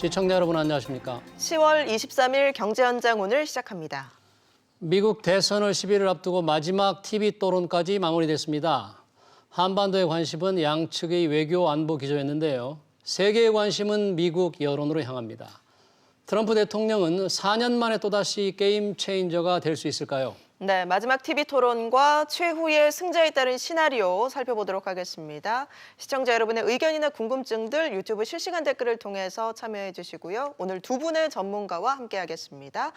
시청자 여러분 안녕하십니까? 10월 23일 경제현장 오늘 시작합니다. 미국 대선을 10일을 앞두고 마지막 TV 토론까지 마무리됐습니다. 한반도의 관심은 양측의 외교 안보 기조였는데요. 세계의 관심은 미국 여론으로 향합니다. 트럼프 대통령은 4년 만에 또다시 게임 체인저가 될 수 있을까요? 네, 마지막 TV 토론과 최후의 승자에 따른 시나리오 살펴보도록 하겠습니다. 시청자 여러분의 의견이나 궁금증들 유튜브 실시간 댓글을 통해서 참여해 주시고요. 오늘 두 분의 전문가와 함께하겠습니다.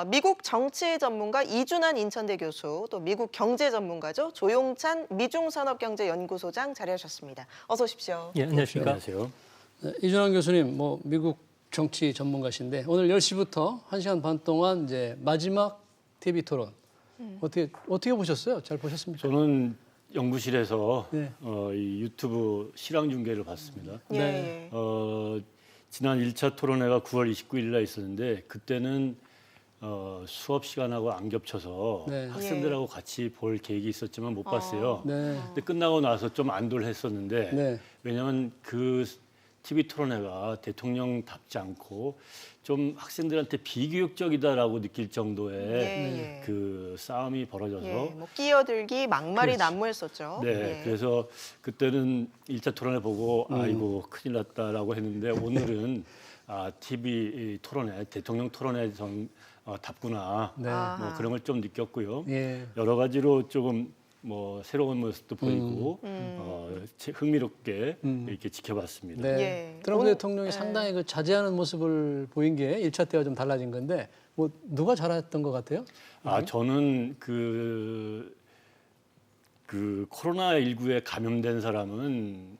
미국 정치 전문가 이준환 인천대 교수, 또 미국 경제 전문가죠. 조용찬 미중산업경제연구소장 자리하셨습니다. 어서 오십시오. 예, 안녕하십니까. 안녕하세요. 네, 이준환 교수님, 미국 정치 전문가신데 오늘 10시부터 1시간 반 동안 이제 마지막 TV 토론 어떻게 보셨어요? 잘 보셨습니까? 저는 연구실에서 네. 이 유튜브 실황 중계를 봤습니다. 예, 네. 예. 지난 1차 토론회가 9월 29일 날 있었는데 그때는 수업 시간하고 안 겹쳐서 네. 학생들하고 같이 볼 계획이 있었지만 못 봤어요. 네. 근데 끝나고 나서 좀 안도했었는데 네. 왜냐하면 그 TV 토론회가 대통령답지 않고 좀 학생들한테 비교육적이다라고 느낄 정도의 예, 예. 그 싸움이 벌어져서 예, 뭐 끼어들기, 막말이 그렇지. 난무했었죠. 네, 예. 그래서 그때는 1차 토론회 보고 아이고 큰일 났다라고 했는데 오늘은 TV 토론회, 대통령 토론회 답구나 네. 뭐 그런 걸 좀 느꼈고요. 예. 여러 가지로 조금 뭐 새로운 모습도 보이고 흥미롭게 이렇게 지켜봤습니다. 네. 예. 트럼프 오늘- 대통령이 예. 상당히 그 자제하는 모습을 보인 게 1차 때와 좀 달라진 건데 뭐 누가 잘했던 것 같아요? 저는 그 코로나19에 감염된 사람은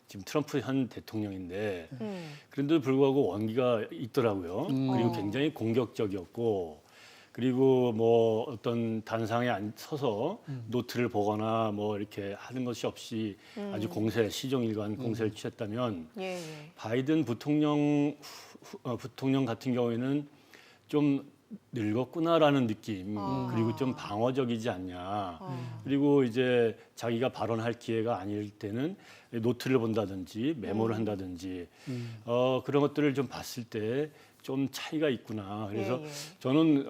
지금 트럼프 현 대통령인데 그런데도 불구하고 원기가 있더라고요. 그리고 굉장히 공격적이었고 그리고 뭐 어떤 단상에 서서 노트를 보거나 뭐 이렇게 하는 것이 없이 아주 시종일관 공세를 취했다면 예, 예. 바이든 부통령 같은 경우에는 좀 늙었구나라는 느낌 그리고 좀 방어적이지 않냐 그리고 이제 자기가 발언할 기회가 아닐 때는 노트를 본다든지 메모를 한다든지 그런 것들을 좀 봤을 때 좀 차이가 있구나. 그래서 예, 예. 저는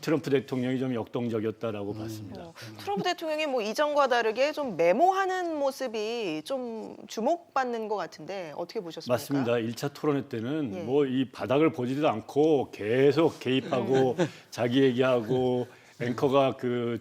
트럼프 대통령이 좀 역동적이었다라고 봤습니다. 트럼프 대통령이 뭐 이전과 다르게 좀 메모하는 모습이 좀 주목받는 것 같은데 어떻게 보셨습니까? 맞습니다. 1차 토론회 때는 예. 뭐 이 바닥을 보지도 않고 계속 개입하고 자기 얘기하고 앵커가 그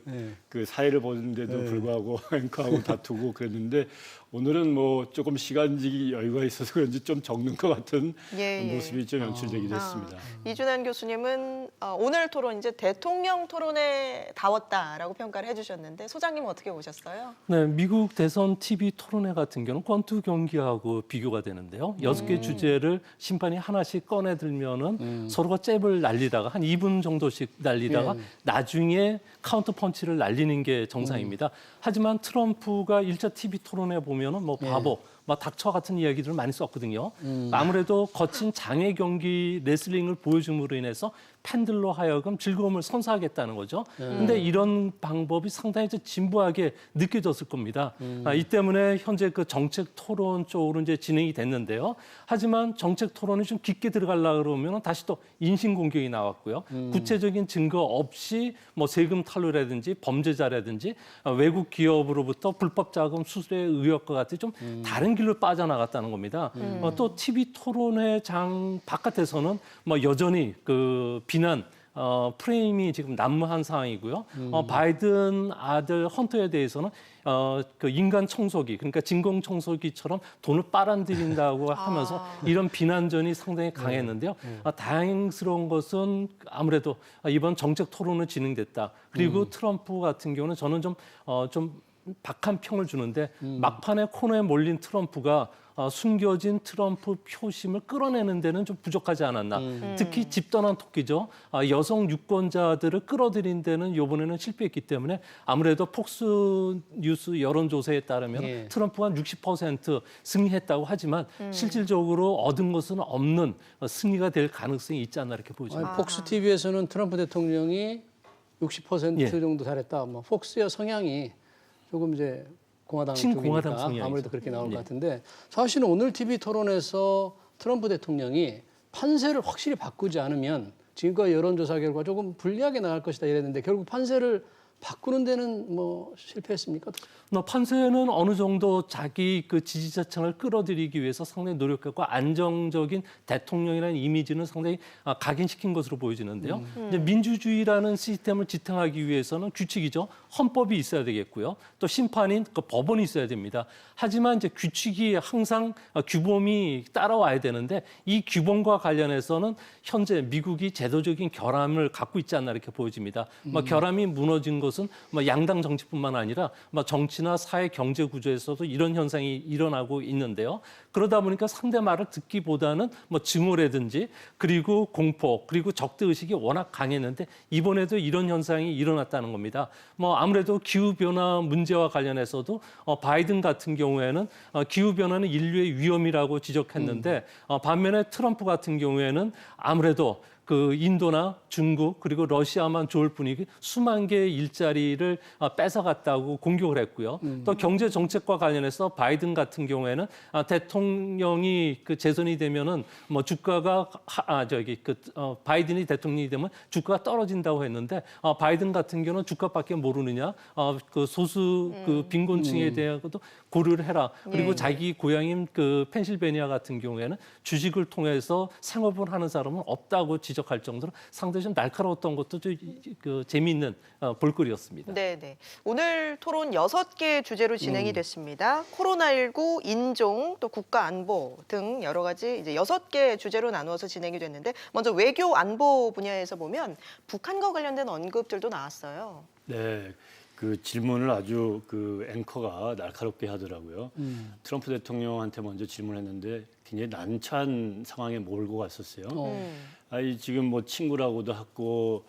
사회를 보는데도 불구하고 앵커하고 다투고 그랬는데 오늘은 뭐 조금 시간적인 여유가 있어서 그런지 좀 적는 것 같은 예, 예. 모습이 좀 연출되기도 했습니다. 이준환 교수님은 오늘 토론 이제 대통령 토론에 다웠다라고 평가를 해주셨는데 소장님은 어떻게 보셨어요? 네, 미국 대선 TV 토론회 같은 경우는 권투 경기하고 비교가 되는데요. 6개 주제를 심판이 하나씩 꺼내 들면은 서로가 잽을 날리다가 한 2분 정도씩 날리다가 나중에 카운터 펀치를 날리는 게 정상입니다. 하지만 트럼프가 1차 TV 토론회 보면은 뭐 바보, 막 닥쳐 같은 이야기들을 많이 썼거든요. 아무래도 거친 장애 경기 레슬링을 보여줌으로 인해서 팬들로 하여금 즐거움을 선사하겠다는 거죠. 근데 이런 방법이 상당히 좀 진부하게 느껴졌을 겁니다. 이 때문에 현재 그 정책 토론 쪽으로 이제 진행이 됐는데요. 하지만 정책 토론이 좀 깊게 들어가려고 그러면 다시 또 인신 공격이 나왔고요. 구체적인 증거 없이 뭐 세금 탈루라든지 범죄자라든지 외국 기업으로부터 불법 자금 수수의 의혹과 같이 좀 다른 길로 빠져나갔다는 겁니다. 또 TV 토론회장 바깥에서는 뭐 여전히 그 비난 프레임이 지금 난무한 상황이고요. 바이든 아들 헌터에 대해서는 그 인간 청소기, 그러니까 진공 청소기처럼 돈을 빨아들인다고 하면서 이런 비난전이 상당히 강했는데요. 다행스러운 것은 아무래도 이번 정책 토론은 진행됐다. 그리고 트럼프 같은 경우는 저는 좀 박한 평을 주는데 막판에 코너에 몰린 트럼프가 숨겨진 트럼프 표심을 끌어내는 데는 좀 부족하지 않았나. 특히 집단한 토끼죠. 여성 유권자들을 끌어들인 데는 이번에는 실패했기 때문에 아무래도 폭스뉴스 여론조사에 따르면 트럼프가 60% 승리했다고 하지만 실질적으로 얻은 것은 없는 승리가 될 가능성이 있지 않나 이렇게 보여집니다. 폭스 TV에서는 트럼프 대통령이 60% 예. 정도 잘했다. 뭐 폭스의 성향이 조금 이제 공화당 친공화당 쪽이니까 성향이죠. 아무래도 그렇게 나올 것 같은데 사실은 오늘 TV 토론에서 트럼프 대통령이 판세를 확실히 바꾸지 않으면 지금까지 여론조사 결과 조금 불리하게 나갈 것이다 이랬는데 결국 판세를 바꾸는 데는 뭐 실패했습니까? 판세는 어느 정도 자기 그 지지자층을 끌어들이기 위해서 상당히 노력했고 안정적인 대통령이라는 이미지는 상당히 각인시킨 것으로 보여지는데요. 이제 민주주의라는 시스템을 지탱하기 위해서는 규칙이죠. 헌법이 있어야 되겠고요. 또 심판인 그 법원이 있어야 됩니다. 하지만 이제 규칙이 항상 규범이 따라와야 되는데 이 규범과 관련해서는 현재 미국이 제도적인 결함을 갖고 있지 않나 이렇게 보여집니다. 결함이 무너진 것은 양당 정치뿐만 아니라 정치나 사회 경제 구조에서도 이런 현상이 일어나고 있는데요. 그러다 보니까 상대 말을 듣기보다는 증오라든지 그리고 공포 그리고 적대 의식이 워낙 강했는데 이번에도 이런 현상이 일어났다는 겁니다. 아무래도 기후 변화 문제와 관련해서도 바이든 같은 경우에는 기후 변화는 인류의 위험이라고 지적했는데 반면에 트럼프 같은 경우에는 아무래도 그 인도나 중국 그리고 러시아만 좋을 뿐이고 수만 개의 일자리를 뺏어갔다고 공격을 했고요. 또 경제 정책과 관련해서 바이든 같은 경우에는 대통령이 그 재선이 되면은 주가가 바이든이 대통령이 되면 주가가 떨어진다고 했는데 바이든 같은 경우는 주가밖에 모르느냐 그 소수 그 빈곤층에 대해서도 고려를 해라. 그리고 자기 고향인 그 펜실베니아 같은 경우에는 주식을 통해서 생업을 하는 사람은 없다고 지적할 정도로 상당히 좀 날카로웠던 것도 좀 재미있는 볼거리였습니다. 네. 오늘 토론 6개 주제로 진행이 됐습니다. 코로나19, 인종, 또 국가 안보 등 여러 가지 이제 6개 주제로 나누어서 진행이 됐는데 먼저 외교 안보 분야에서 보면 북한과 관련된 언급들도 나왔어요. 네. 그 질문을 아주 그 앵커가 날카롭게 하더라고요. 트럼프 대통령한테 먼저 질문했는데 굉장히 난처한 상황에 몰고 갔었어요. 지금 친구라고도 하고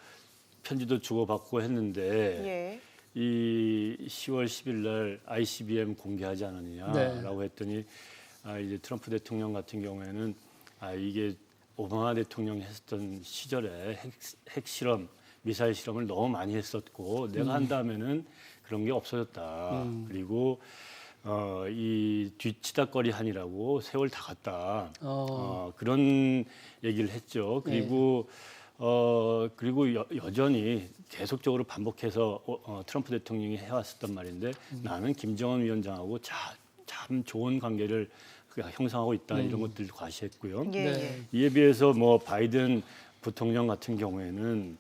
편지도 주고받고 했는데 이 10월 10일 날 ICBM 공개하지 않았느냐라고 했더니 이제 트럼프 대통령 같은 경우에는 이게 오바마 대통령이 했었던 시절에 핵실험 미사일 실험을 너무 많이 했었고 내가 한다면은 그런 게 없어졌다. 그리고 이 뒤치다거리 한이라고 세월 다 갔다. 그런 얘기를 했죠. 그리고 그리고 여전히 계속적으로 반복해서 트럼프 대통령이 해왔었단 말인데 나는 김정은 위원장하고 참 좋은 관계를 형성하고 있다 이런 것들 과시했고요. 이에 비해서 바이든 부통령 같은 경우에는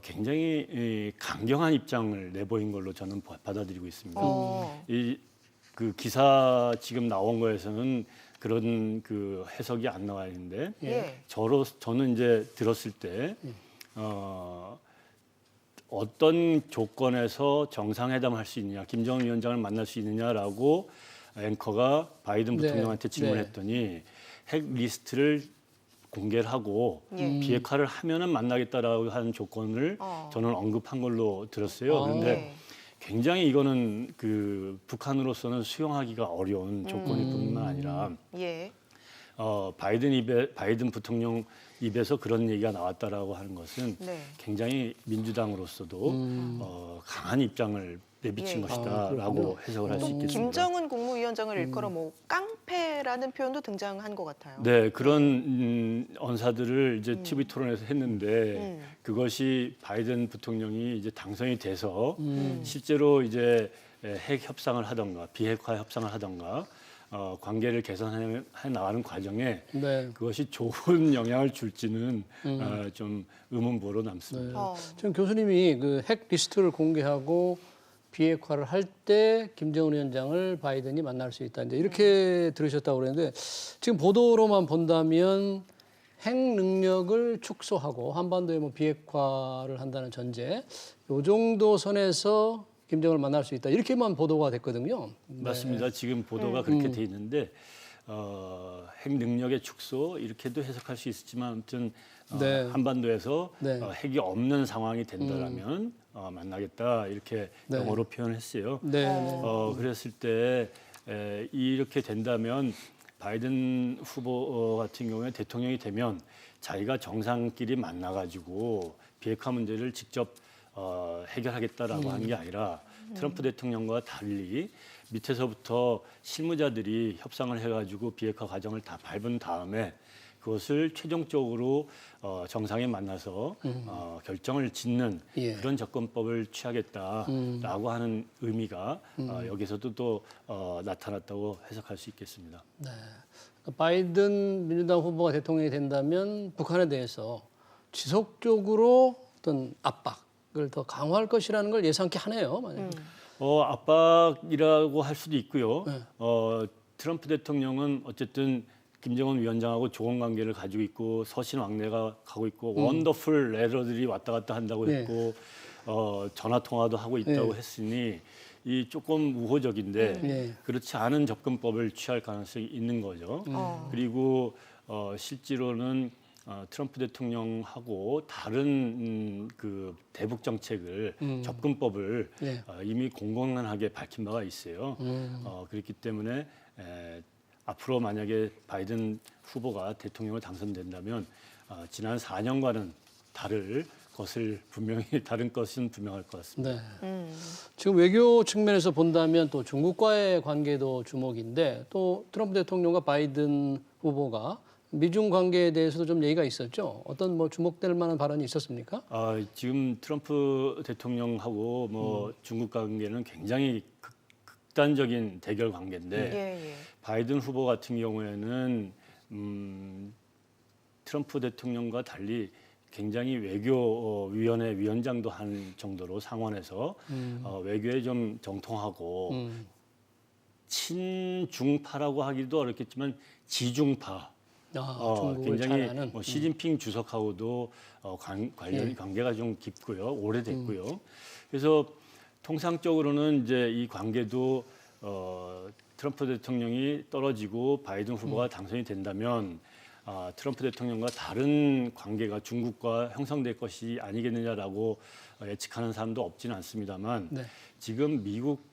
굉장히 강경한 입장을 내보인 걸로 저는 받아들이고 있습니다. 그 기사 지금 나온 거에서는 그런 그 해석이 안 나와 있는데 저는 이제 들었을 때 어떤 조건에서 정상회담을 할 수 있느냐, 김정은 위원장을 만날 수 있느냐라고 앵커가 바이든 부통령한테 질문했더니 핵 리스트를 공개를 하고 비핵화를 하면은 만나겠다라고 하는 조건을 저는 언급한 걸로 들었어요. 그런데 굉장히 이거는 그 북한으로서는 수용하기가 어려운 조건일 뿐만 아니라 바이든 부통령 입에서 그런 얘기가 나왔다라고 하는 것은 굉장히 민주당으로서도 강한 입장을 내비친 것이다라고 해석을 할 수 있겠습니다. 김정은 국무위원장을 일컬어 깡패라는 표현도 등장한 것 같아요. 네, 그런 언사들을 이제 TV 토론에서 했는데 그것이 바이든 부통령이 이제 당선이 돼서 실제로 이제 핵 협상을 하던가 비핵화 협상을 하던가 관계를 개선해 나가는 과정에 그것이 좋은 영향을 줄지는 좀 의문부로 남습니다. 지금 교수님이 그 핵 리스트를 공개하고 비핵화를 할 때 김정은 위원장을 바이든이 만날 수 있다. 이제 이렇게 들으셨다고 그러는데 지금 보도로만 본다면 핵 능력을 축소하고 한반도에 비핵화를 한다는 전제, 요 정도 선에서 김정은을 만날 수 있다. 이렇게만 보도가 됐거든요. 맞습니다. 지금 보도가 그렇게 돼 있는데 핵 능력의 축소 이렇게도 해석할 수 있었지만 아무튼 한반도에서 핵이 없는 상황이 된다라면 만나겠다 이렇게 영어로 표현했어요. 그랬을 때 이렇게 된다면 바이든 후보 같은 경우에 대통령이 되면 자기가 정상끼리 만나가지고 비핵화 문제를 직접 해결하겠다라고 하는 게 아니라 트럼프 대통령과 달리 밑에서부터 실무자들이 협상을 해가지고 비핵화 과정을 다 밟은 다음에 그것을 최종적으로 정상에 만나서 결정을 짓는 예. 그런 접근법을 취하겠다라고 하는 의미가 여기서도 또 나타났다고 해석할 수 있겠습니다. 네. 바이든 민주당 후보가 대통령이 된다면 북한에 대해서 지속적으로 어떤 압박을 더 강화할 것이라는 걸 예상케 하네요. 만약에. 압박이라고 할 수도 있고요. 네. 트럼프 대통령은 어쨌든 김정은 위원장하고 좋은 관계를 가지고 있고 서신 왕래가 가고 있고 원더풀 레더들이 왔다 갔다 한다고 네. 했고 전화 통화도 하고 있다고 네. 했으니 이 조금 우호적인데 네. 그렇지 않은 접근법을 취할 가능성이 있는 거죠. 그리고 실제로는 트럼프 대통령하고 다른 그 대북 정책을 접근법을 네. 이미 공공연하게 밝힌 바가 있어요. 그렇기 때문에 앞으로 만약에 바이든 후보가 대통령으로 당선된다면 지난 4년과는 다른 것은 분명할 것 같습니다. 네. 지금 외교 측면에서 본다면 또 중국과의 관계도 주목인데 또 트럼프 대통령과 바이든 후보가 미중 관계에 대해서도 좀 얘기가 있었죠. 어떤 뭐 주목될 만한 발언이 있었습니까? 지금 트럼프 대통령하고 중국 관계는 굉장히 극단적인 대결 관계인데 예, 예. 바이든 후보 같은 경우에는 트럼프 대통령과 달리 굉장히 외교위원회 위원장도 한 정도로 상원에서 외교에 좀 정통하고 친중파라고 하기도 어렵겠지만 지중파 중국을 굉장히 잘하는. 시진핑 주석하고도 예. 관계가 좀 깊고요, 오래됐고요. 그래서 통상적으로는 이제 이 관계도 트럼프 대통령이 떨어지고 바이든 후보가 당선이 된다면 트럼프 대통령과 다른 관계가 중국과 형성될 것이 아니겠느냐라고 예측하는 사람도 없지는 않습니다만 네. 지금 미국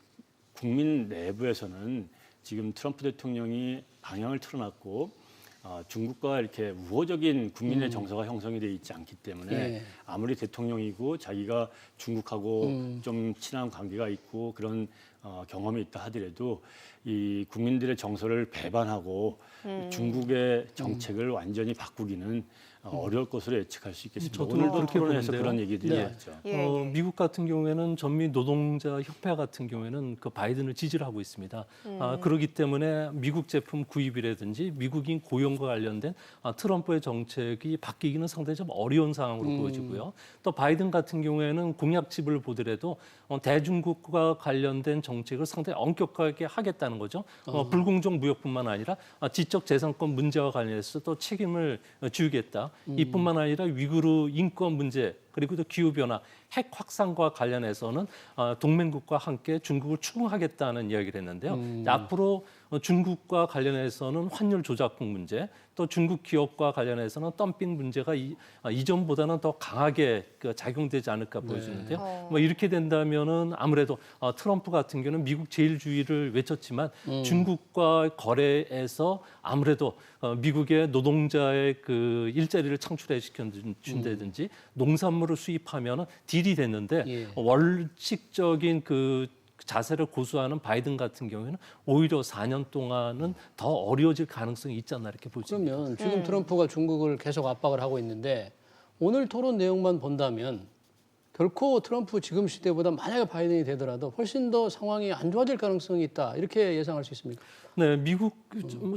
국민 내부에서는 지금 트럼프 대통령이 방향을 틀어놨고 중국과 이렇게 우호적인 국민의 정서가 형성이 돼 있지 않기 때문에 예. 아무리 대통령이고 자기가 중국하고 좀 친한 관계가 있고 그런 경험이 있다 하더라도 이 국민들의 정서를 배반하고 중국의 정책을 완전히 바꾸기는 어려울 것으로 예측할 수 있겠습니다. 저도 오늘도 그렇게 토론에서 보는데요. 그런 얘기들이 네. 나왔죠. 예, 예. 미국 같은 경우에는 전미 노동자 협회 같은 경우에는 그 바이든을 지지를 하고 있습니다. 그렇기 때문에 미국 제품 구입이라든지 미국인 고용과 관련된 트럼프의 정책이 바뀌기는 상당히 좀 어려운 상황으로 보여지고요. 또 바이든 같은 경우에는 공약집을 보더라도 대중국과 관련된 정책을 상당히 엄격하게 하겠다는 거죠. 불공정 무역뿐만 아니라 지적 재산권 문제와 관련해서 또 책임을 지우겠다. 이뿐만 아니라 위구르 인권 문제 그리고 또 기후 변화, 핵 확산과 관련해서는 동맹국과 함께 중국을 추궁하겠다는 이야기를 했는데요. 앞으로 중국과 관련해서는 환율 조작국 문제, 또 중국 기업과 관련해서는 덤핑 문제가 이전보다는 더 강하게 작용되지 않을까 보여지는데요. 뭐 이렇게 된다면은 아무래도 트럼프 같은 경우는 미국 제일주의를 외쳤지만 중국과 거래에서 아무래도 미국의 노동자의 그 일자리를 창출해 준다든지 농산물을 수입하면은 딜이 됐는데 예. 원칙적인 그 자세를 고수하는 바이든 같은 경우에는 오히려 4년 동안은 더 어려워질 가능성이 있지 않나 이렇게 보죠. 그러면 지금 트럼프가 중국을 계속 압박을 하고 있는데 오늘 토론 내용만 본다면 결코 트럼프 지금 시대보다 만약에 바이든이 되더라도 훨씬 더 상황이 안 좋아질 가능성이 있다. 이렇게 예상할 수 있습니까? 네, 미국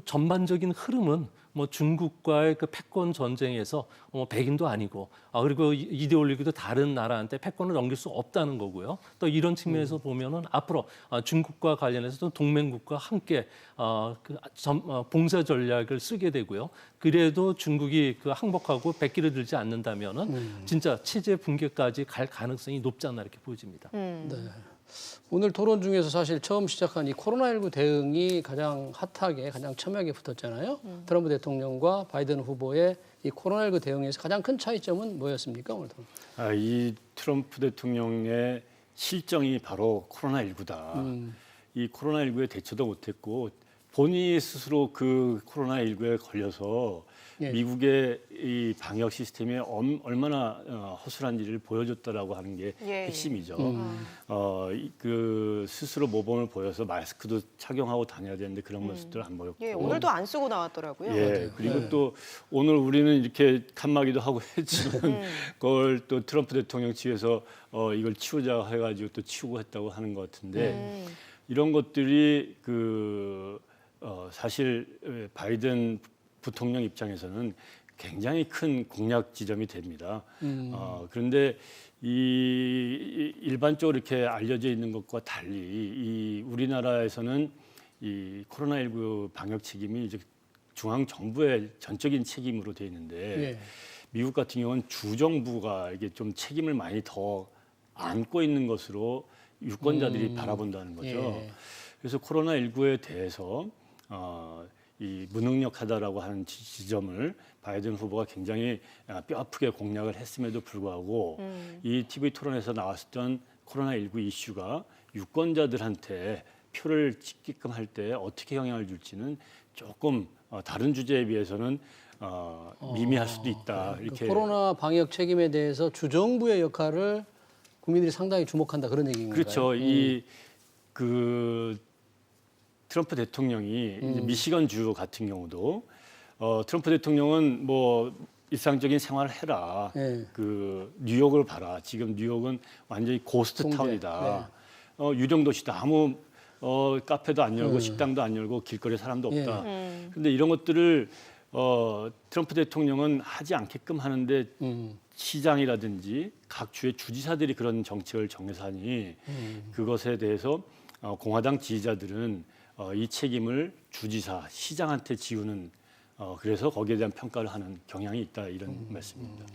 전반적인 흐름은 뭐 중국과의 그 패권 전쟁에서 백인도 아니고 그리고 이데올로기도 다른 나라한테 패권을 넘길 수 없다는 거고요. 또 이런 측면에서 보면은 앞으로 중국과 관련해서도 동맹국과 함께 봉쇄 전략을 쓰게 되고요. 그래도 중국이 그 항복하고 백기를 들지 않는다면은 진짜 체제 붕괴까지 갈 가능성이 높지 않나 이렇게 보여집니다. 네. 오늘 토론 중에서 사실 처음 시작한 이 코로나19 대응이 가장 핫하게 가장 첨예하게 붙었잖아요. 트럼프 대통령과 바이든 후보의 이 코로나19 대응에서 가장 큰 차이점은 뭐였습니까? 오늘 토론. 이 트럼프 대통령의 실정이 바로 코로나19다. 이 코로나19에 대처도 못했고 본인이 스스로 그 코로나19에 걸려서 예. 미국의 이 방역 시스템이 얼마나 허술한지를 보여줬다라고 하는 게 예. 핵심이죠. 그 스스로 모범을 보여서 마스크도 착용하고 다녀야 되는데 그런 모습들 안 보였고. 예, 오늘도 안 쓰고 나왔더라고요. 예, 그리고 또 오늘 우리는 이렇게 칸막이도 하고 했지만 그걸 또 트럼프 대통령 측에서 이걸 치우자 해가지고 또 치우고 했다고 하는 것 같은데 이런 것들이 사실 바이든 부통령 입장에서는 굉장히 큰 공략 지점이 됩니다. 그런데 이 일반적으로 이렇게 알려져 있는 것과 달리 이 우리나라에서는 이 코로나19 방역 책임이 이제 중앙 정부의 전적인 책임으로 돼 있는데 예. 미국 같은 경우는 주 정부가 이게 좀 책임을 많이 더 안고 있는 것으로 유권자들이 바라본다는 거죠. 예. 그래서 코로나19에 대해서 이 무능력하다라고 하는 지점을 바이든 후보가 굉장히 뼈아프게 공략을 했음에도 불구하고 이 TV 토론에서 나왔었던 코로나19 이슈가 유권자들한테 표를 찍게끔 할 때 어떻게 영향을 줄지는 조금 다른 주제에 비해서는 미미할 수도 있다. 그 이렇게 코로나 방역 책임에 대해서 주정부의 역할을 국민들이 상당히 주목한다 그런 얘기인가요? 그렇죠. 그 트럼프 대통령이 이제 미시건 주 같은 경우도 트럼프 대통령은 뭐 일상적인 생활을 해라. 예. 그 뉴욕을 봐라. 지금 뉴욕은 완전히 고스트 통제. 타운이다. 유령 도시다. 아무 카페도 안 열고 식당도 안 열고 길거리에 사람도 없다. 그런데 이런 것들을 트럼프 대통령은 하지 않게끔 하는데 시장이라든지 각 주의 주지사들이 그런 정책을 정해서 하니 그것에 대해서 공화당 지지자들은 이 책임을 주지사, 시장한테 지우는 그래서 거기에 대한 평가를 하는 경향이 있다 이런 말씀입니다.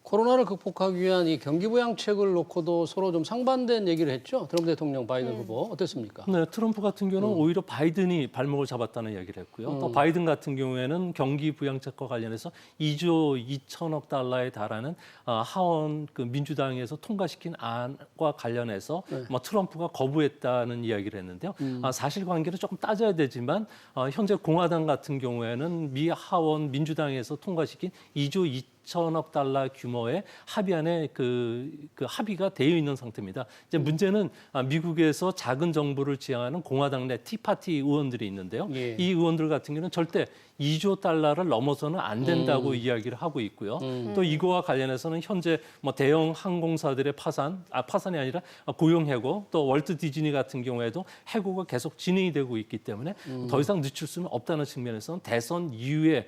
코로나를 극복하기 위한 이 경기 부양책을 놓고도 서로 좀 상반된 얘기를 했죠. 트럼프 대통령, 바이든 후보 어땠습니까? 네, 트럼프 같은 경우는 오히려 바이든이 발목을 잡았다는 얘기를 했고요. 또 바이든 같은 경우에는 경기 부양책과 관련해서 2조 2천억 달러에 달하는 하원 그 민주당에서 통과시킨 안과 관련해서 트럼프가 거부했다는 이야기를 했는데요. 사실관계를 조금 따져야 되지만 현재 공화당 같은 경우에는 미 하원 민주당에서 통과시킨 2조 2천억 달러 규모의 합의안에 그 합의가 되어 있는 상태입니다. 이제 문제는 미국에서 작은 정부를 지향하는 공화당 내 티파티 의원들이 있는데요. 예. 이 의원들 같은 경우는 절대 2조 달러를 넘어서는 안 된다고 이야기를 하고 있고요. 또 이거와 관련해서는 현재 뭐 대형 항공사들의 파산이 아니라 고용 해고, 또 월트 디즈니 같은 경우에도 해고가 계속 진행이 되고 있기 때문에 더 이상 늦출 수는 없다는 측면에서는 대선 이후에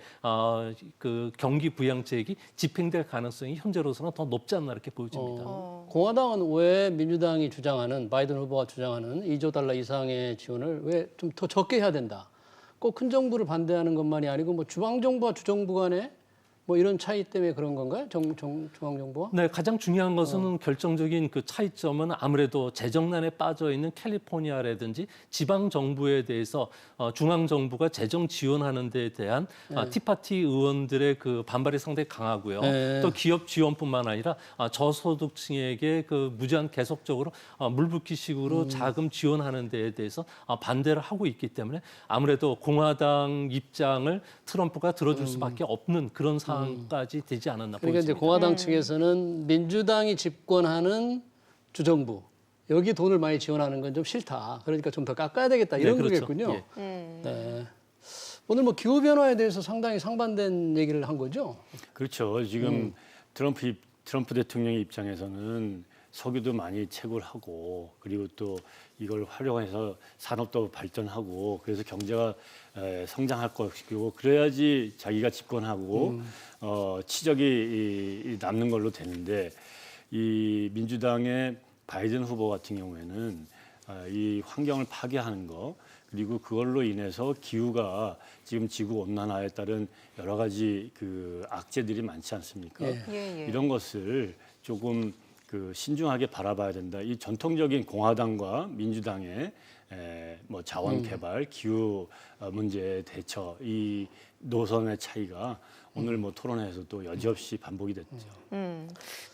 그 경기 부양책이 집행될 가능성이 현재로서는 더 높지 않나 이렇게 보여집니다. 공화당은 왜 민주당이 주장하는 바이든 후보가 주장하는 2조 달러 이상의 지원을 왜 좀 더 적게 해야 된다. 꼭 큰 정부를 반대하는 것만이 아니고 뭐 중앙 정부와 주정부 간에 뭐 이런 차이 때문에 그런 건가요? 중앙 정부와? 네, 가장 중요한 것은 결정적인 그 차이점은 아무래도 재정난에 빠져 있는 캘리포니아라든지 지방 정부에 대해서 중앙 정부가 재정 지원하는 데에 대한 티파티 의원들의 그 반발이 상당히 강하고요. 네. 또 기업 지원뿐만 아니라 저소득층에게 그 무제한 계속적으로 물붓기식으로 자금 지원하는 데에 대해서 반대를 하고 있기 때문에 아무래도 공화당 입장을 트럼프가 들어줄 수밖에 없는 그런 상황까지 되지 않았나 그러니까 이제 보입니다. 공화당 측에서는 민주당이 집권하는 주정부 여기 돈을 많이 지원하는 건 좀 싫다. 그러니까 좀 더 깎아야 되겠다 이런 네, 그렇죠. 거겠군요. 예. 네. 오늘 뭐 기후 변화에 대해서 상당히 상반된 얘기를 한 거죠. 그렇죠. 지금 트럼프 대통령의 입장에서는 석유도 많이 채굴 하고 그리고 또 이걸 활용해서 산업도 발전하고 그래서 경제가 성장할 것이고 그래야지 자기가 집권하고 치적이 남는 걸로 되는데 이 민주당의 바이든 후보 같은 경우에는 이 환경을 파괴하는 거 그리고 그걸로 인해서 기후가 지금 지구 온난화에 따른 여러 가지 그 악재들이 많지 않습니까? 예. 예, 예. 이런 것을 조금 그 신중하게 바라봐야 된다. 이 전통적인 공화당과 민주당의 뭐 자원 개발, 기후 문제 대처 이 노선의 차이가 오늘 뭐 토론회에서도 여지없이 반복이 됐죠.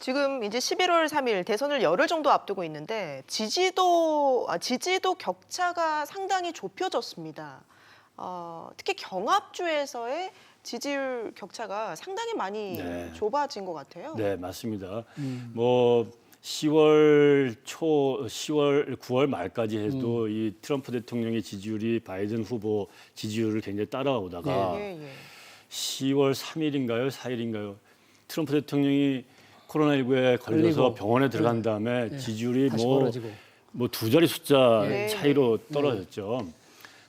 지금 이제 11월 3일 대선을 열흘 정도 앞두고 있는데 지지도 격차가 상당히 좁혀졌습니다. 특히 경합주에서의 지지율 격차가 상당히 많이 네. 좁아진 것 같아요. 네, 맞습니다. 뭐 10월 9월 말까지 해도 이 트럼프 대통령의 지지율이 바이든 후보 지지율을 굉장히 따라오다가 예, 예. 10월 3일인가요, 4일인가요? 트럼프 대통령이 코로나19에 걸려서 걸리고. 병원에 들어간 다음에 지지율이 다시 뭐 벌어지고. 두 자리 숫자 네. 차이로 떨어졌죠.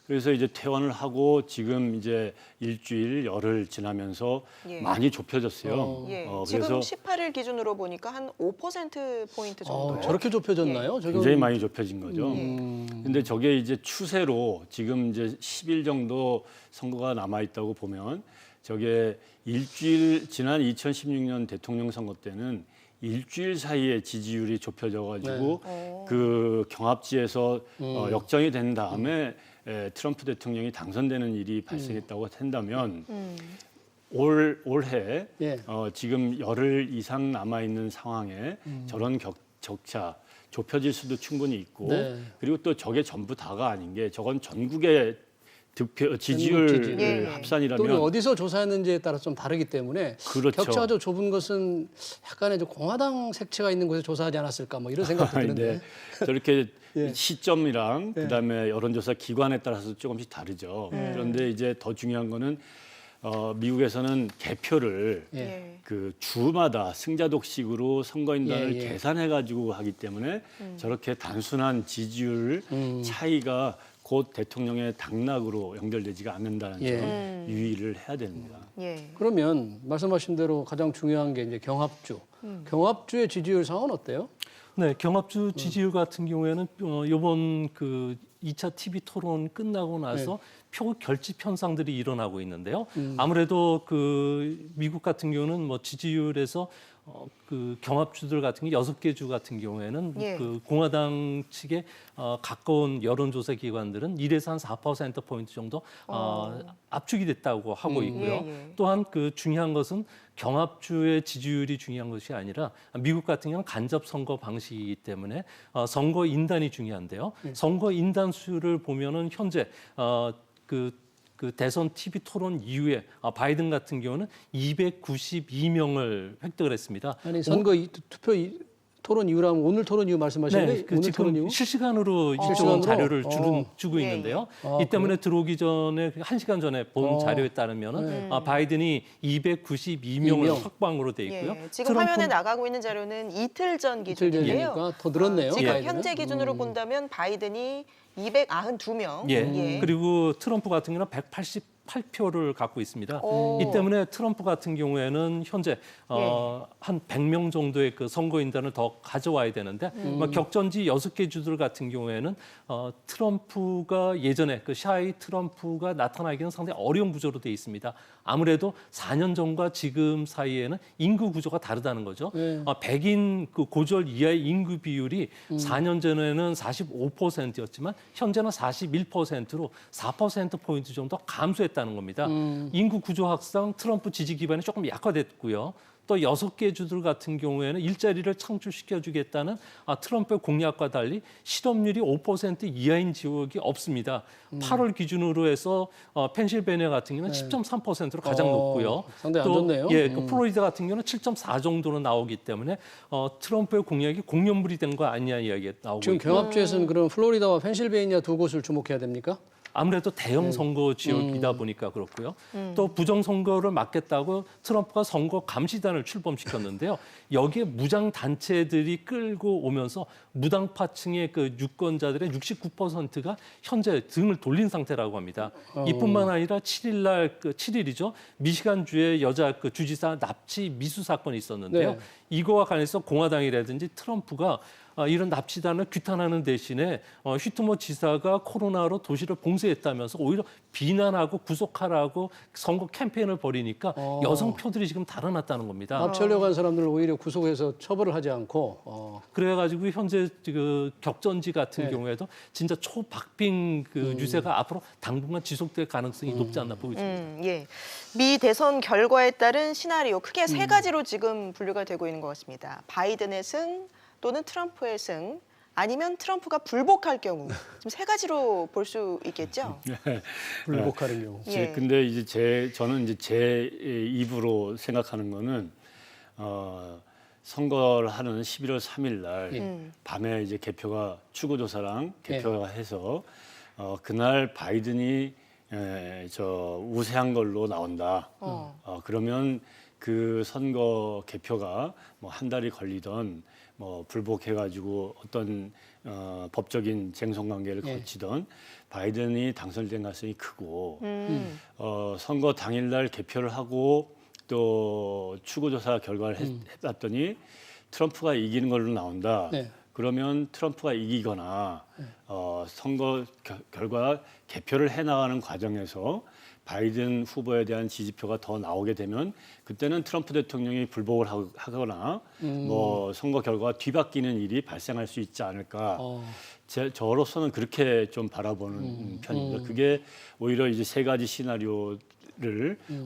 그래서 이제 퇴원을 하고 지금 이제 일주일 열흘 지나면서 예. 많이 좁혀졌어요. 예. 그래서 지금 18일 기준으로 보니까 한 5%포인트 정도. 저렇게 좁혀졌나요? 저게 굉장히 많이 좁혀진 거죠. 음. 근데 저게 이제 추세로 지금 이제 10일 정도 선거가 남아 있다고 보면 저게 일주일 지난 2016년 대통령 선거 때는 일주일 사이에 지지율이 좁혀져 가지고 그 경합지에서 역전이 된 다음에 트럼프 대통령이 당선되는 일이 발생했다고 한다면 올해 예. 지금 열흘 이상 남아 있는 상황에 저런 격차 좁혀질 수도 충분히 있고 네. 그리고 또 저게 전부 다가 아닌 게 저건 전국의 지지율 지지율. 예. 또 합산이라면 어디서 조사했는지에 따라 좀 다르기 때문에 그렇죠. 격차가 좀 좁은 것은 약간의 좀 공화당 색채가 있는 곳에 조사하지 않았을까 뭐 이런 생각도 드는데. 네. 저렇게 예. 시점이랑 그다음에 여론조사 기관에 따라서 조금씩 다르죠. 그런데 이제 더 중요한 거는 미국에서는 개표를 예. 그 주마다 승자 독식으로 선거인단을 예, 예. 계산해 가지고 하기 때문에 저렇게 단순한 지지율 차이가 곧 대통령의 당락으로 연결되지가 않는다는 예. 점 유의를 해야 됩니다. 예. 그러면 말씀하신 대로 가장 중요한 게 이제 경합주. 경합주의 지지율 상황은 어때요? 네, 경합주 지지율 같은 경우에는 이번 그 2차 TV 토론 끝나고 나서 표 결집 현상들이 일어나고 있는데요. 아무래도 그 미국 같은 경우는 뭐 지지율에서 그 경합주들 같은 게 6개 주 같은 경우에는 예. 그 공화당 측에 가까운 여론조사 기관들은 1에서 한 4% 포인트 정도 압축이 됐다고 하고 있고요. 예, 예. 또한 그 중요한 것은 경합주의 지지율이 중요한 것이 아니라 미국 같은 경우는 간접 선거 방식이기 때문에 선거 인단이 중요한데요. 선거 인단 수를 보면은 현재 그 대선 TV 토론 이후에 바이든 같은 경우는 292명을 획득을 했습니다. 아니 선거 투표 토론 이후라면 오늘 토론 이후 말씀하시는 네, 거예요? 그 오늘 토론 지금 이후? 실시간으로 이쪽 실시간으로? 자료를 주고 예, 있는데요. 예. 이 때문에 들어오기 전에 1시간 전에 본 자료에 따르면은 바이든이 292명을 확보한으로 돼 있고요. 예. 지금 화면에 나가고 있는 자료는 이틀 전 기준인데요. 전이니까 더 늘었네요. 지금 바이든은. 현재 기준으로 본다면 바이든이 292명. 예. 그리고 트럼프 같은 경우는 188표를 갖고 있습니다. 오. 이 때문에 트럼프 같은 경우에는 현재 한 100명 정도의 그 선거인단을 더 가져와야 되는데 뭐 격전지 6개 주들 같은 경우에는 트럼프가 예전에 그 샤이 트럼프가 나타나기는 상당히 어려운 구조로 돼 있습니다. 아무래도 4년 전과 지금 사이에는 인구 구조가 다르다는 거죠. 백인 그 고졸 이하의 인구 비율이 4년 전에는 45%였지만 현재는 41%로 4% 포인트 정도 감소했다는 겁니다. 인구 구조 확산 트럼프 지지 기반이 조금 약화됐고요. 또 6개 주들 같은 경우에는 일자리를 창출시켜주겠다는 트럼프의 공약과 달리 실업률이 5% 이하인 지역이 없습니다. 8월 기준으로 해서 펜실베니아 같은 경우는 10.3%로 가장 높고요. 상당히 안 좋네요. 예, 그 플로리다 같은 경우는 7.4 정도로 나오기 때문에 트럼프의 공약이 공연물이 된 거 아니냐 이야기가 나오고 지금 있고요. 경합주에서는 그럼 플로리다와 펜실베이니아 두 곳을 주목해야 됩니까? 아무래도 대형 선거 지역이다 보니까 그렇고요. 또 부정 선거를 막겠다고 트럼프가 선거 감시단을 출범시켰는데요. 여기에 무장 단체들이 끌고 오면서 무당파층의 그 유권자들의 69%가 현재 등을 돌린 상태라고 합니다. 이뿐만 아니라 7일날 그 7일이죠. 미시간주의 여자 그 주지사 납치 미수 사건이 있었는데요. 네. 이거와 관해서 공화당이라든지 트럼프가 이런 납치단을 규탄하는 대신에 휘트머 지사가 코로나로 도시를 봉쇄했다면서 오히려 비난하고 구속하라고 선거 캠페인을 벌이니까 여성 표들이 지금 달아났다는 겁니다. 납치하려고 한 사람들을 오히려 구속해서 처벌을 하지 않고 그래가지고 현재 그 격전지 같은 네. 경우에도 진짜 초박빙 그 유세가 앞으로 당분간 지속될 가능성이 높지 않나 보고 있습니다. 예. 미 대선 결과에 따른 시나리오 크게 세 가지로 지금 분류가 되고 있는 것 같습니다. 바이든의 승 또는 트럼프의 승 아니면 트럼프가 불복할 경우 지금 세 가지로 볼 수 있겠죠? 불복하는 경우. 예. 근데 이제 저는 이제 제 입으로 생각하는 거는 선거를 하는 11월 3일 날 밤에 이제 개표가 추구조사랑 개표가 해서 그날 바이든이 저 우세한 걸로 나온다. 그러면 그 선거 개표가 뭐 한 달이 걸리던 뭐 불복해가지고 어떤 법적인 쟁송 관계를 거치던 바이든이 당선된 가능성이 크고 선거 당일날 개표를 하고 또 추구조사 결과를 해봤더니 트럼프가 이기는 걸로 나온다. 네. 그러면 트럼프가 이기거나 선거 결과 개표를 해나가는 과정에서 바이든 후보에 대한 지지표가 더 나오게 되면 그때는 트럼프 대통령이 불복을 하거나 뭐 선거 결과가 뒤바뀌는 일이 발생할 수 있지 않을까. 저로서는 그렇게 좀 바라보는 편입니다. 그게 오히려 이제 세 가지 시나리오를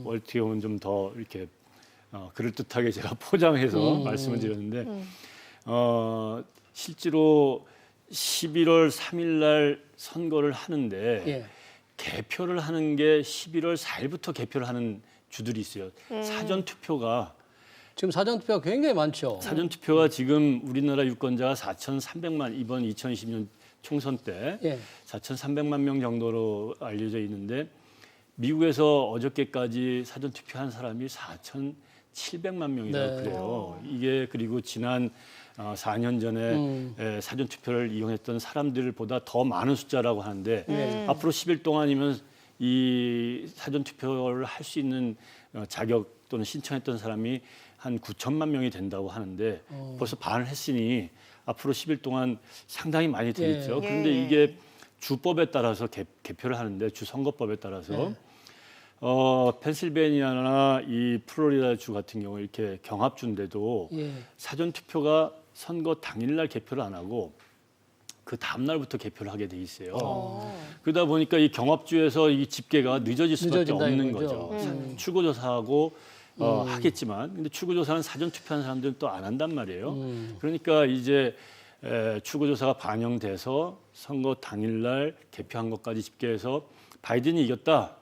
어떻게 보면 좀 더 이렇게 그럴듯하게 제가 포장해서 말씀을 드렸는데 실제로 11월 3일 날 선거를 하는데 예. 개표를 하는 게 11월 4일부터 개표를 하는 주들이 있어요. 사전 투표가 지금 사전 투표가 굉장히 많죠. 사전 투표가 지금 우리나라 유권자가 4,300만 이번 2020년 총선 때 예. 4,300만 명 정도로 알려져 있는데 미국에서 어저께까지 사전 투표한 사람이 4,700만 명이라고 네. 그래요. 이게 그리고 지난 4년 전에 사전 투표를 이용했던 사람들보다 더 많은 숫자라고 하는데 앞으로 10일 동안이면 이 사전 투표를 할 수 있는 자격 또는 신청했던 사람이 한 9천만 명이 된다고 하는데 벌써 반을 했으니 앞으로 10일 동안 상당히 많이 되겠죠. 예. 그런데 예. 이게 주법에 따라서 개표를 하는데 주 선거법에 따라서 펜실베니아나 이 플로리다 주 같은 경우 이렇게 경합주인데도 예. 사전 투표가 선거 당일날 개표를 안 하고 그 다음 날부터 개표를 하게 돼 있어요. 그러다 보니까 이 경합주에서 이 집계가 늦어질 수밖에 늦어진다는 없는 거죠. 거죠. 추구조사하고 하겠지만, 근데 추구조사는 사전 투표하는 사람들은 또 안 한단 말이에요. 그러니까 이제 추구조사가 반영돼서 선거 당일날 개표한 것까지 집계해서 바이든이 이겼다.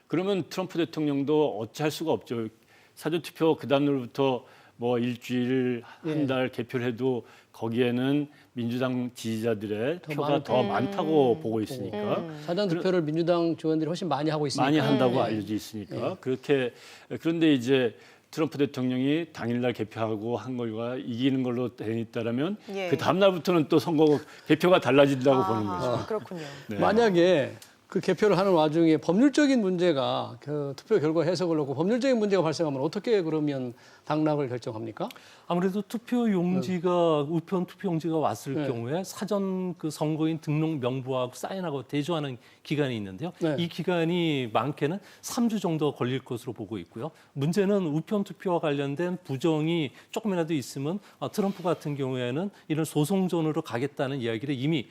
그러면 트럼프 대통령도 어찌할 수가 없죠. 사전 투표 그 다음 날부터 뭐 일주일 한 달 개표를 해도 거기에는 민주당 지지자들의 표가 더 많다고 보고 있으니까 사전 투표를 민주당 의원들이 훨씬 많이 하고 있으니까. 많이 한다고 알려져 있으니까 그렇게 그런데 이제 트럼프 대통령이 당일날 개표하고 한 걸과 이기는 걸로 돼 있다라면 예. 그 다음 날부터는 또 선거 개표가 달라진다고 보는 거죠. 그렇군요. 네. 만약에 그 개표를 하는 와중에 법률적인 문제가 그 투표 결과 해석을 놓고 법률적인 문제가 발생하면 어떻게 그러면 당락을 결정합니까? 아무래도 투표 용지가 우편 투표 용지가 왔을 네. 경우에 사전 그 선거인 등록 명부하고 사인하고 대조하는 기간이 있는데요. 네. 이 기간이 많게는 3주 정도 걸릴 것으로 보고 있고요. 문제는 우편 투표와 관련된 부정이 조금이라도 있으면 트럼프 같은 경우에는 이런 소송전으로 가겠다는 이야기를 이미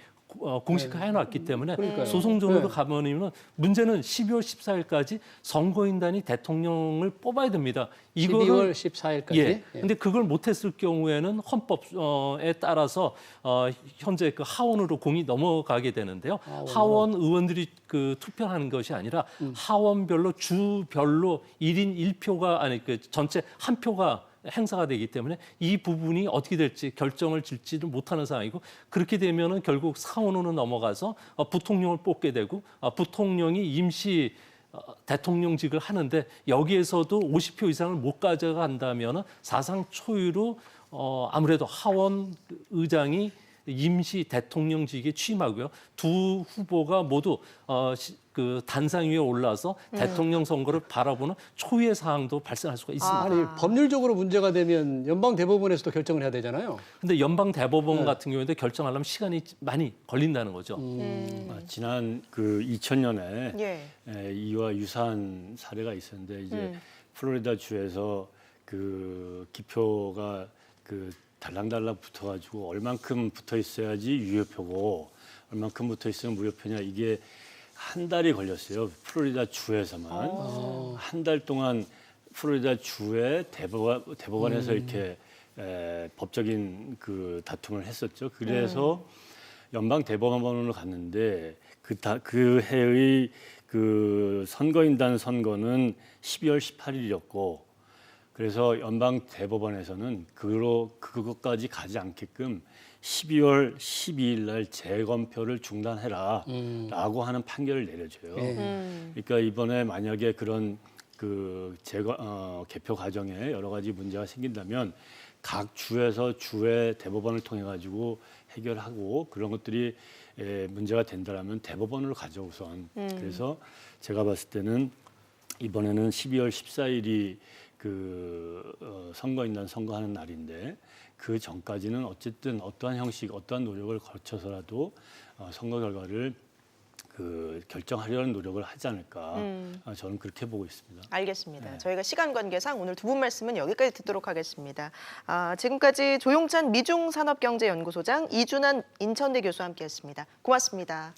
공식화해놨기 때문에 그러니까요. 소송전으로 네. 가면은 문제는 12월 14일까지 선거인단이 대통령을 뽑아야 됩니다. 12월 14일까지. 예. 근데 그걸 못했을 경우에는 헌법에 따라서 현재 그 하원으로 공이 넘어가게 되는데요. 하원 의원들이 그 투표하는 것이 아니라 하원별로 주별로 1인 1표가 아니 그 전체 한 표가 행사가 되기 때문에 이 부분이 어떻게 될지 결정을 질지를 못하는 상황이고 그렇게 되면은 결국 상원으로 넘어가서 부통령을 뽑게 되고 부통령이 임시 대통령직을 하는데 여기에서도 50표 이상을 못 가져간다면은 사상 초유로 아무래도 하원 의장이 임시 대통령직에 취임하고요. 두 후보가 모두 그 단상 위에 올라서 대통령 선거를 바라보는 초유의 사항도 발생할 수가 있습니다. 아니 법률적으로 문제가 되면 연방 대법원에서도 결정을 해야 되잖아요. 근데 연방 대법원 같은 경우에도 결정하려면 시간이 많이 걸린다는 거죠. 지난 그 2000년에 예. 이와 유사한 사례가 있었는데 이제 플로리다 주에서 그 기표가 그 달랑달랑 붙어가지고 얼만큼 붙어 있어야지 유효표고 얼만큼 붙어 있으면 무효표냐 이게 한 달이 걸렸어요. 플로리다 주에서만 한 달 동안 플로리다 주의 대법원에서 이렇게 법적인 그 다툼을 했었죠. 그래서 연방 대법원으로 갔는데 그 해의 그 선거인단 선거는 12월 18일이었고 그래서 연방 대법원에서는 그것까지 가지 않게끔 12월 12일 날 재검표를 중단해라라고 하는 판결을 내려줘요. 그러니까 이번에 만약에 그런 그 개표 과정에 여러 가지 문제가 생긴다면 각 주에서 주의 대법원을 통해 가지고 해결하고 그런 것들이 문제가 된다라면 대법원으로 가죠 우선. 그래서 제가 봤을 때는 이번에는 12월 14일이 그 선거인단 선거하는 날인데 그 전까지는 어쨌든 어떠한 형식, 어떠한 노력을 거쳐서라도 선거 결과를 그 결정하려는 노력을 하지 않을까 저는 그렇게 보고 있습니다. 알겠습니다. 네. 저희가 시간 관계상 오늘 두 분 말씀은 여기까지 듣도록 하겠습니다. 지금까지 조용찬 미중산업경제연구소장, 이준환 인천대 교수와 함께했습니다. 고맙습니다.